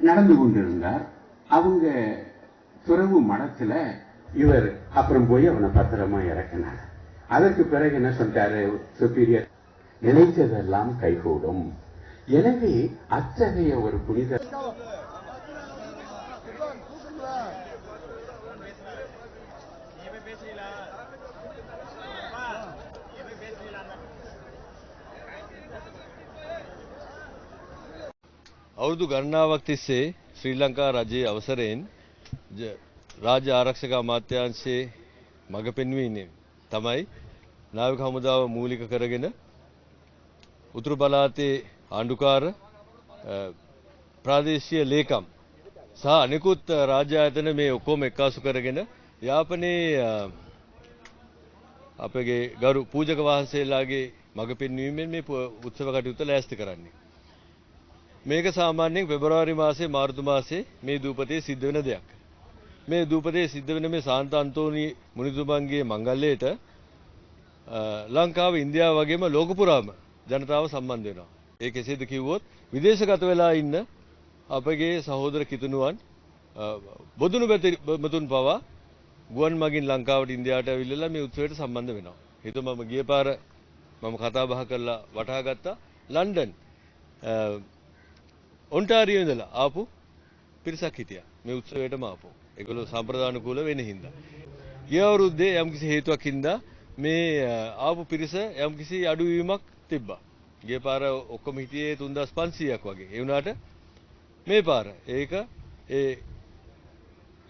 நடந்து கொண்டிருந்தார். அவங்க துறவு மடத்துல இவர் அப்புறம் போய் அவனை பத்திரமா இறக்கினார். அதற்கு பிறகு என்ன சொல்லிட்டாரு சுப்பீரியர், நினைத்ததெல்லாம் கைகூடும். எனவே அத்தகைய ஒரு புனித අවුරුදු ගණනාවක් තිස්සේ ශ්‍රී ලංකා රජයේ අවසරයෙන් රාජ්‍ය ආරක්ෂක අමාත්‍යාංශයේ මඟ පෙන්වීමෙන් තමයි නාවික හමුදාව මූලික කරගෙන උතුරු පළාතේ ආණ්ඩුකාර ප්‍රාදේශීය ලේකම් සහ අනෙකුත් රාජ්‍ය ආයතන මේ ඔක්කොම එක්කාසු කරගෙන යාපනයේ අපගේ ගරු පූජක වහන්සේලාගේ මඟ පෙන්වීමෙන් මේ උත්සව කටයුත්ත ලෑස්ති කරන්නේ. මේක සාමාන්‍යයෙන් පෙබරවාරි මාසයේ මාර්තු මාසයේ මේ දූපතේ සිද්ධ වෙන දෙයක්. මේ දූපතේ සිද්ධ වෙන මේ සාන්ත අන්තෝනි මුනිතුමන්ගේ මංගල්‍යයට ලංකාව ඉන්දියාව වගේම ලෝක පුරාම ජනතාව සම්බන්ධ වෙනවා. ඒ කෙසේද කිව්වොත් විදේශගත වෙලා ඉන්න අපගේ සහෝදර කිතුණුවන් බොදුනු බතුන් පවා ගුවන් මගින් ලංකාවට ඉන්දියාවට ඇවිල්ලා මේ උත්සවයට සම්බන්ධ වෙනවා. හිතුව මම ගිය පාර මම කතා බහ කරලා වටහා ගත්තා ලන්ඩන් ඔන්ටාරියෝ ඉඳලා ආපු පිරිසක් හිටියා මේ උත්සවයටම ආපු. ඒගොල්ලෝ සම්ප්‍රදානුකූල වෙන හින්දා. ගිය අවුරුද්දේ යම්කිසි හේතුවක් හින්දා මේ ආපු පිරිස යම්කිසි අඩුවීමක් තිබ්බා. ගිය පාර ඔක්කොම හිටියේ 3500ක් වගේ. ඒ වුණාට මේ පාර ඒක ඒ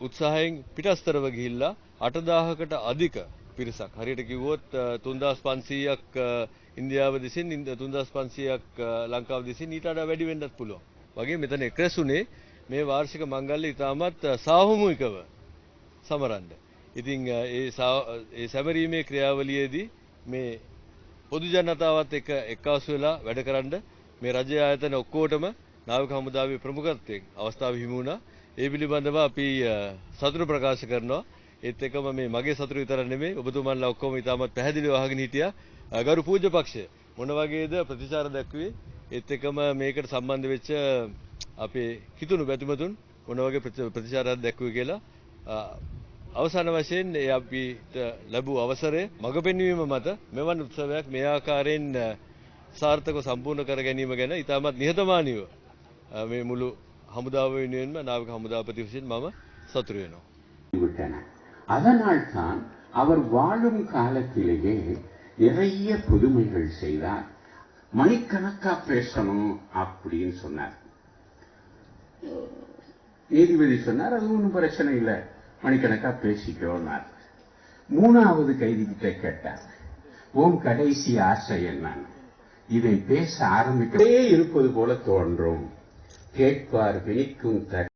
උත්සාහයෙන් පිටස්තරව ගිහිල්ලා 8000කට අධික පිරිසක්. හරියට කිව්වොත් 3500ක් ඉන්දියාව දෙසින් 3500ක් ලංකාව දෙසින් ඊට වඩා වැඩි වෙන්නත් පුළුවන්. වගේ මෙතන එක්රැසුනේ මේ වාර්ෂික මංගල්‍ය ඉතාමත් සාමූහිකව සමරන්න. ඉතින් ඒ සැමරීමේ ක්‍රියාවලියේදී මේ පොදු ජනතාවත් එක්ක එක්කාසු වෙලා වැඩ කරන්න මේ රජ ආයතන ඔක්කොටම නාවික හමුදාවේ ප්‍රමුඛත්වයෙන් අවස්ථාව හිමි වුණා. ඒ පිළිබඳව අපි සතුට ප්‍රකාශ කරනවා. ඒත් එක්කම මේ මගේ සතුට විතර නෙමෙයි ඔබතුමන්ලා ඔක්කොම ඉතාමත් පැහැදිලිව අහගෙන හිටියා. ගරු පූජ්‍ය පක්ෂය මොන වගේද ප්‍රතිචාර දක්වුවේ? ඒත් එක්කම මේකට සම්බන්ධ වෙච්ච අපේ හිතුණු බැතිමතුන් මොන වගේ ප්‍රතිචාරයක් දක්වුවේ කියලා අවසාන වශයෙන් අපිට ලැබූ අවසරය මඟ පෙන්වීම මත මෙවන් උත්සවයක් මේ ආකාරයෙන් සාර්ථකව සම්පූර්ණ කර ගැනීම ගැන ඉතාමත් නිහතමානීව මේ මුළු හමුදාව වෙනුවෙන්ම නාවික හමුදාපති විසින් මම සතුටු වෙනවා. அதனால் தான் அவர் வாழும் காலத்திலேயே நிறைய புதுமைகள் செய்தார். மணிக்கணக்கா பேசணும் அப்படின்னு சொன்னார். நீதிபதி சொன்னார் அது ஒன்றும் பிரச்சனை இல்லை, மணிக்கணக்கா பேசிக்கோனார். மூணாவது கைதி கிட்ட கேட்டார், உன் கடைசி ஆசை என்னன்னு. இதை பேச ஆரம்பிக்கவே இருப்பது போல தோன்றும். கேட்பார் வினிக்கும்